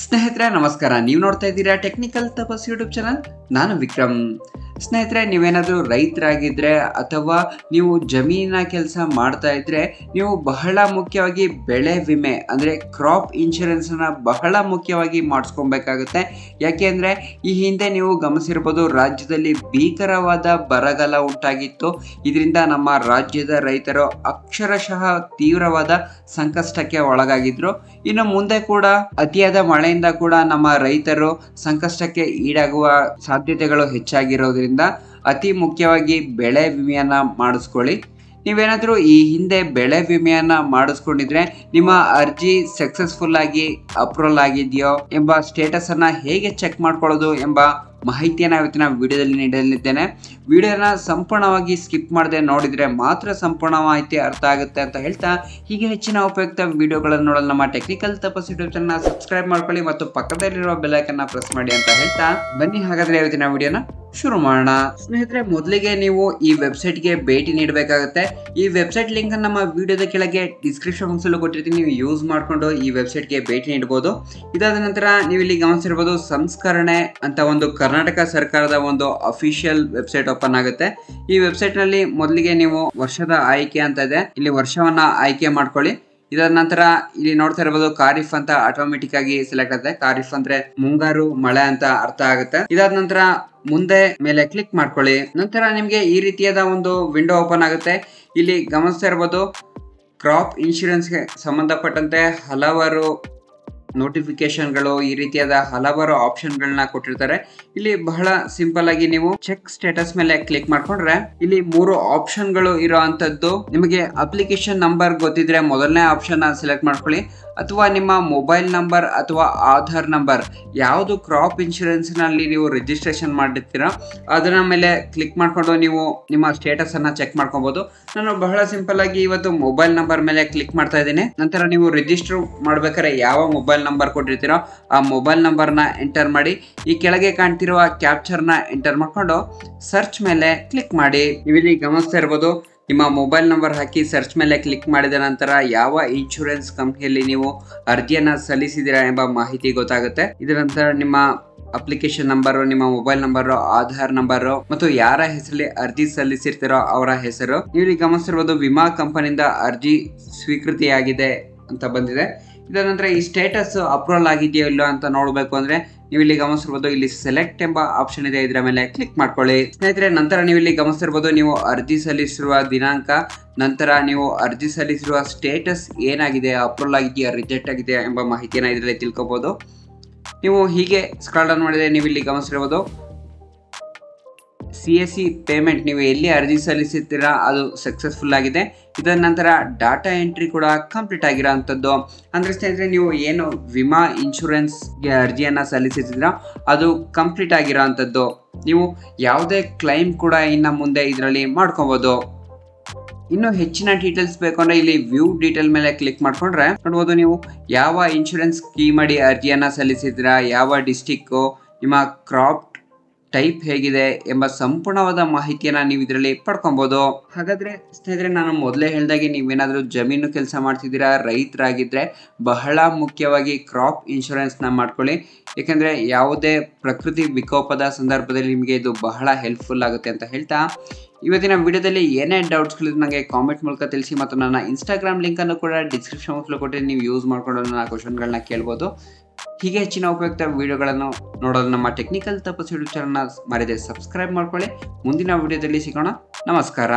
ಸ್ನೇಹಿತರೆ ನಮಸ್ಕಾರ. ನೀವು ನೋಡ್ತಾ ಇದ್ದೀರಾ ಟೆಕ್ನಿಕಲ್ ತಪಸ್ ಯೂಟ್ಯೂಬ್ ಚಾನಲ್. ನಾನು ವಿಕ್ರಮ್. ಸ್ನೇಹಿತರೆ, ನೀವೇನಾದರೂ ರೈತರಾಗಿದ್ದರೆ ಅಥವಾ ನೀವು ಜಮೀನಿನ ಕೆಲಸ ಮಾಡ್ತಾ ಇದ್ರೆ ನೀವು ಬಹಳ ಮುಖ್ಯವಾಗಿ ಬೆಳೆ ವಿಮೆ ಅಂದರೆ ಕ್ರಾಪ್ ಇನ್ಶೂರೆನ್ಸನ್ನು ಬಹಳ ಮುಖ್ಯವಾಗಿ ಮಾಡಿಸ್ಕೊಬೇಕಾಗುತ್ತೆ. ಯಾಕೆ ಅಂದರೆ ಈ ಹಿಂದೆ ನೀವು ಗಮನಿಸಿರ್ಬೋದು, ರಾಜ್ಯದಲ್ಲಿ ಭೀಕರವಾದ ಬರಗಾಲ ಉಂಟಾಗಿತ್ತು. ಇದರಿಂದ ನಮ್ಮ ರಾಜ್ಯದ ರೈತರು ಅಕ್ಷರಶಃ ತೀವ್ರವಾದ ಸಂಕಷ್ಟಕ್ಕೆ ಒಳಗಾಗಿದ್ರು. ಇನ್ನು ಮುಂದೆ ಕೂಡ ಅತಿಯಾದ ಮಳೆಯಿಂದ ಕೂಡ ನಮ್ಮ ರೈತರು ಸಂಕಷ್ಟಕ್ಕೆ ಈಡಾಗುವ ಸಾಧ್ಯತೆಗಳು ಹೆಚ್ಚಾಗಿರೋದ್ರಿಂದ ಅತಿ ಮುಖ್ಯವಾಗಿ ಬೆಳೆ ವಿಮೆಯನ್ನ ಮಾಡಿಸ್ಕೊಳ್ಳಿ. ನೀವೇನಾದರೂ ಈ ಹಿಂದೆ ಬೆಳೆ ವಿಮೆಯನ್ನ ಮಾಡಿಸ್ಕೊಂಡಿದ್ರೆ ನಿಮ್ಮ ಅರ್ಜಿ ಸಕ್ಸಸ್ಫುಲ್ ಆಗಿ ಅಪ್ರೂವಲ್ ಆಗಿದೆಯೋ ಎಂಬ ಸ್ಟೇಟಸ್ ಅನ್ನ ಹೇಗೆ ಚೆಕ್ ಮಾಡ್ಕೊಳ್ಳೋದು ಎಂಬ ಮಾಹಿತಿಯನ್ನು ಇವತ್ತಿನ ವಿಡಿಯೋದಲ್ಲಿ ನೀಡಲಿದ್ದೇನೆ. ವಿಡಿಯೋನ ಸಂಪೂರ್ಣವಾಗಿ ಸ್ಕಿಪ್ ಮಾಡದೆ ನೋಡಿದರೆ ಮಾತ್ರ ಸಂಪೂರ್ಣ ಮಾಹಿತಿ ಅರ್ಥ ಆಗುತ್ತೆ ಅಂತ ಹೇಳ್ತಾ, ಹೀಗೆ ಹೆಚ್ಚಿನ ಉಪಯುಕ್ತ ವಿಡಿಯೋಗಳನ್ನು ನೋಡಲು ನಮ್ಮ ಟೆಕ್ನಿಕಲ್ ತಪಸ್ ಯೂಟ್ಯೂಬ್ ಚಾನಲ್ ಸಬ್ಸ್ಕ್ರೈಬ್ ಮಾಡ್ಕೊಳ್ಳಿ ಮತ್ತು ಪಕ್ಕದಲ್ಲಿರುವ ಬೆಲ್ ಐಕಾನ್ ಪ್ರೆಸ್ ಮಾಡಿ ಅಂತ ಹೇಳ್ತಾ, ಬನ್ನಿ ಹಾಗಾದ್ರೆ ಇವತ್ತಿನ ವಿಡಿಯೋನ ಶುರು ಮಾಡೋಣ. ಸ್ನೇಹಿತರೆ, ಮೊದಲಿಗೆ ನೀವು ಈ ವೆಬ್ಸೈಟ್ಗೆ ಭೇಟಿ ನೀಡಬೇಕಾಗುತ್ತೆ. ಈ ವೆಬ್ಸೈಟ್ ಲಿಂಕ್ ನಮ್ಮ ವಿಡಿಯೋದ ಕೆಳಗೆ ಡಿಸ್ಕ್ರಿಪ್ಷನ್ ಬಾಕ್ಸಲ್ಲೂ ಕೊಟ್ಟಿರ್ತೀನಿ. ನೀವು ಯೂಸ್ ಮಾಡಿಕೊಂಡು ಈ ವೆಬ್ಸೈಟ್ಗೆ ಭೇಟಿ ನೀಡಬಹುದು. ಇದಾದ ನಂತರ ನೀವು ಇಲ್ಲಿ ಗಮನಿಸಿರ್ಬೋದು, ಸಂಸ್ಕರಣೆ ಅಂತ ಒಂದು ಕರ್ನಾಟಕ ಸರ್ಕಾರದ ಒಂದು ಅಫಿಷಿಯಲ್ ವೆಬ್ಸೈಟ್ ಓಪನ್ ಆಗುತ್ತೆ. ಈ ವೆಬ್ಸೈಟ್ ನಲ್ಲಿ ಮೊದಲಿಗೆ ನೀವು ವರ್ಷದ ಆಯ್ಕೆ ಅಂತ ಇದೆ, ಇಲ್ಲಿ ವರ್ಷವನ್ನ ಆಯ್ಕೆ ಮಾಡ್ಕೊಳ್ಳಿ. ಇದಾದ ನಂತರ ಇಲ್ಲಿ ನೋಡ್ತಾ ಇರಬಹುದು, ಖಾರಿಫ್ ಅಂತ ಆಟೋಮೆಟಿಕ್ ಆಗಿ ಸೆಲೆಕ್ಟ್ ಆಗುತ್ತೆ. ಖಾರಿಫ್ ಅಂದ್ರೆ ಮುಂಗಾರು ಮಳೆ ಅಂತ ಅರ್ಥ ಆಗುತ್ತೆ. ಇದಾದ ನಂತರ ಮುಂದೆ ಮೇಲೆ ಕ್ಲಿಕ್ ಮಾಡ್ಕೊಳ್ಳಿ. ನಂತರ ನಿಮ್ಗೆ ಈ ರೀತಿಯಾದ ಒಂದು ವಿಂಡೋ ಓಪನ್ ಆಗುತ್ತೆ. ಇಲ್ಲಿ ಗಮನಿಸ್ತಾ ಇರಬಹುದು, ಕ್ರಾಪ್ ಇನ್ಶೂರೆನ್ಸ್ಗೆ ಸಂಬಂಧಪಟ್ಟಂತೆ ಹಲವಾರು ನೋಟಿಫಿಕೇಶನ್ಗಳು, ಈ ರೀತಿಯಾದ ಹಲವಾರು ಆಪ್ಷನ್ಗಳನ್ನ ಕೊಟ್ಟಿರ್ತಾರೆ. ಇಲ್ಲಿ ಬಹಳ ಸಿಂಪಲ್ ಆಗಿ ನೀವು ಚೆಕ್ ಸ್ಟೇಟಸ್ ಮೇಲೆ ಕ್ಲಿಕ್ ಮಾಡ್ಕೊಂಡ್ರೆ ಇಲ್ಲಿ 3 ಆಪ್ಷನ್ಗಳು ಇರೋ ಅಂತದ್ದು. ನಿಮಗೆ ಅಪ್ಲಿಕೇಶನ್ ನಂಬರ್ ಗೊತ್ತಿದ್ರೆ ಮೊದಲನೇ ಆಪ್ಷನ್ ಸೆಲೆಕ್ಟ್ ಮಾಡ್ಕೊಳ್ಳಿ, ಅಥವಾ ನಿಮ್ಮ ಮೊಬೈಲ್ ನಂಬರ್ ಅಥವಾ ಆಧಾರ್ ನಂಬರ್ ಯಾವುದು ಕ್ರಾಪ್ ಇನ್ಶೂರೆನ್ಸ್ ನಲ್ಲಿ ನೀವು ರಿಜಿಸ್ಟ್ರೇಷನ್ ಮಾಡಿರ್ತೀರಾ ಅದರ ಮೇಲೆ ಕ್ಲಿಕ್ ಮಾಡ್ಕೊಂಡು ನೀವು ನಿಮ್ಮ ಸ್ಟೇಟಸ್ ಅನ್ನ ಚೆಕ್ ಮಾಡ್ಕೊಬಹುದು. ನಾನು ಬಹಳ ಸಿಂಪಲ್ ಆಗಿ ಇವತ್ತು ಮೊಬೈಲ್ ನಂಬರ್ ಮೇಲೆ ಕ್ಲಿಕ್ ಮಾಡ್ತಾ ಇದ್ದೀನಿ. ನಂತರ ನೀವು ರಿಜಿಸ್ಟರ್ ಮಾಡ್ಬೇಕಾದ್ರೆ ಯಾವ ಮೊಬೈಲ್ ನಂಬರ್ ಕೊಟ್ಟಿರ್ತೀರೋ ಆ ಮೊಬೈಲ್ ನಂಬರ್ನ ಎಂಟರ್ ಮಾಡಿ ಈ ಕೆಳಗೆ ಕಾಣ್ತಿರುವ ಕ್ಯಾಪ್ಚರ್ನ ಎಂಟರ್ ಮಾಡ್ಕೊಂಡು ಸರ್ಚ್ ಮೇಲೆ ಕ್ಲಿಕ್ ಮಾಡಿ. ನೀವು ಇಲ್ಲಿ ಗಮನಿಸ್ತಾ ಇರ್ಬೋದು, ನಿಮ್ಮ ಮೊಬೈಲ್ ನಂಬರ್ ಹಾಕಿ ಸರ್ಚ್ ಮೇಲೆ ಕ್ಲಿಕ್ ಮಾಡಿದ ನಂತರ ಯಾವ ಇನ್ಶೂರೆನ್ಸ್ ಕಂಪ್ನಿಯಲ್ಲಿ ನೀವು ಅರ್ಜಿಯನ್ನ ಸಲ್ಲಿಸಿದ್ದೀರಾ ಎಂಬ ಮಾಹಿತಿ ಗೊತ್ತಾಗುತ್ತೆ. ಇದರ ನಂತರ ನಿಮ್ಮ ಅಪ್ಲಿಕೇಶನ್ ನಂಬರು, ನಿಮ್ಮ ಮೊಬೈಲ್ ನಂಬರು, ಆಧಾರ್ ನಂಬರು ಮತ್ತು ಯಾರ ಹೆಸರಲ್ಲಿ ಅರ್ಜಿ ಸಲ್ಲಿಸಿರ್ತೀರೋ ಅವರ ಹೆಸರು. ನೀವು ಇಲ್ಲಿ ಗಮನಿಸಿರ್ಬೋದು, ವಿಮಾ ಕಂಪನಿಯಿಂದ ಅರ್ಜಿ ಸ್ವೀಕೃತಿಯಾಗಿದೆ ಅಂತ ಬಂದಿದೆ. ಇದರ ನಂತರ ಈ ಸ್ಟೇಟಸ್ ಅಪ್ರೂವಲ್ ಆಗಿದೆಯೋ ಇಲ್ಲೋ ಅಂತ ನೋಡಬೇಕು ಅಂದ್ರೆ ನೀವು ಇಲ್ಲಿ ಗಮನಿಸಿರ್ಬೋದು, ಇಲ್ಲಿ ಸೆಲೆಕ್ಟ್ ಎಂಬ ಆಪ್ಷನ್ ಇದೆ, ಇದರ ಮೇಲೆ ಕ್ಲಿಕ್ ಮಾಡ್ಕೊಳ್ಳಿ. ಸ್ನೇಹಿತರೆ, ನಂತರ ನೀವು ಇಲ್ಲಿ ಗಮನಿಸಿರ್ಬೋದು, ನೀವು ಅರ್ಜಿ ಸಲ್ಲಿಸಿರುವ ದಿನಾಂಕ, ನಂತರ ನೀವು ಅರ್ಜಿ ಸಲ್ಲಿಸಿರುವ ಸ್ಟೇಟಸ್ ಏನಾಗಿದೆ, ಅಪ್ರೂವಲ್ ಆಗಿದೆಯಾ ರಿಜೆಕ್ಟ್ ಆಗಿದೆಯಾ ಎಂಬ ಮಾಹಿತಿಯನ್ನು ಇದರಲ್ಲಿ ತಿಳ್ಕೊಬಹುದು. ನೀವು ಹೀಗೆ ಸ್ಕ್ರಾಲ್ ಡೌನ್ ಮಾಡಿದ್ರೆ ನೀವು ಇಲ್ಲಿ ಗಮನಿಸಿರ್ಬೋದು, CSE ಪೇಮೆಂಟ್ ನೀವು ಎಲ್ಲಿ ಅರ್ಜಿ ಸಲ್ಲಿಸಿರ್ತೀರಾ ಅದು ಸಕ್ಸಸ್ಫುಲ್ ಆಗಿದೆ. ಇದರ ನಂತರ ಡಾಟಾ ಎಂಟ್ರಿ ಕೂಡ ಕಂಪ್ಲೀಟ್ ಆಗಿರೋ ಅಂಥದ್ದು. ಅಂದರೆ ಸ್ನೇಹಿತರೆ, ನೀವು ಏನು ವಿಮಾ ಇನ್ಶೂರೆನ್ಸ್ಗೆ ಅರ್ಜಿಯನ್ನು ಸಲ್ಲಿಸಿದ್ದೀರಾ ಅದು ಕಂಪ್ಲೀಟ್ ಆಗಿರೋ ಅಂಥದ್ದು. ನೀವು ಯಾವುದೇ ಕ್ಲೈಮ್ ಕೂಡ ಇನ್ನು ಮುಂದೆ ಇದರಲ್ಲಿ ಮಾಡ್ಕೊಬೋದು. ಇನ್ನು ಹೆಚ್ಚಿನ ಡೀಟೇಲ್ಸ್ ಬೇಕು ಅಂದರೆ ಇಲ್ಲಿ ವ್ಯೂ ಡೀಟೇಲ್ ಮೇಲೆ ಕ್ಲಿಕ್ ಮಾಡ್ಕೊಂಡ್ರೆ ನೋಡ್ಬೋದು, ನೀವು ಯಾವ ಇನ್ಶೂರೆನ್ಸ್ ಸ್ಕೀಮ್ ಅಡಿ ಅರ್ಜಿಯನ್ನು ಸಲ್ಲಿಸಿದ್ದೀರಾ, ಯಾವ ಡಿಸ್ಟಿಕ್ಕು, ನಿಮ್ಮ ಕ್ರಾಪ್ ಟೈಪ್ ಹೇಗಿದೆ ಎಂಬ ಸಂಪೂರ್ಣವಾದ ಮಾಹಿತಿಯನ್ನು ನೀವು ಇದರಲ್ಲಿ ಪಡ್ಕೊಬೋದು. ಹಾಗಾದರೆ ಸ್ನೇಹಿತರೆ, ನಾನು ಮೊದಲೇ ಹೇಳಿದಾಗೆ ನೀವೇನಾದರೂ ಜಮೀನು ಕೆಲಸ ಮಾಡ್ತಿದ್ದೀರಾ, ರೈತರಾಗಿದ್ದರೆ ಬಹಳ ಮುಖ್ಯವಾಗಿ ಕ್ರಾಪ್ ಇನ್ಶೂರೆನ್ಸ್ನ ಮಾಡ್ಕೊಳ್ಳಿ. ಏಕೆಂದರೆ ಯಾವುದೇ ಪ್ರಕೃತಿ ವಿಕೋಪದ ಸಂದರ್ಭದಲ್ಲಿ ನಿಮಗೆ ಇದು ಬಹಳ ಹೆಲ್ಪ್ಫುಲ್ ಆಗುತ್ತೆ ಅಂತ ಹೇಳ್ತಾ, ಇವತ್ತಿನ ವಿಡಿಯೋದಲ್ಲಿ ಏನೇ ಡೌಟ್ಸ್ಗಳಿದ್ರು ನನಗೆ ಕಾಮೆಂಟ್ ಮೂಲಕ ತಿಳಿಸಿ, ಮತ್ತು ನನ್ನ ಇನ್ಸ್ಟಾಗ್ರಾಮ್ ಲಿಂಕನ್ನು ಕೂಡ ಡಿಸ್ಕ್ರಿಪ್ಷನ್ ಬಾಕ್ಸಲ್ಲಿ ಕೊಟ್ಟರೆ ನೀವು ಯೂಸ್ ಮಾಡಿಕೊಂಡು ನನ್ನ ಕ್ವಶನ್ಗಳನ್ನ ಕೇಳ್ಬೋದು. ಹೀಗೆ ಹೆಚ್ಚಿನ ಉಪಯುಕ್ತ ವಿಡಿಯೋಗಳನ್ನು ನೋಡೋದು ನಮ್ಮ ಟೆಕ್ನಿಕಲ್ ತಪಸ್ ಯೂಟ್ಯೂಬ್ ಚಾನಲ್ನ ಮರೆಯದೆ ಸಬ್ಸ್ಕ್ರೈಬ್ ಮಾಡ್ಕೊಳ್ಳಿ. ಮುಂದಿನ ವಿಡಿಯೋದಲ್ಲಿ ಸಿಗೋಣ. ನಮಸ್ಕಾರ.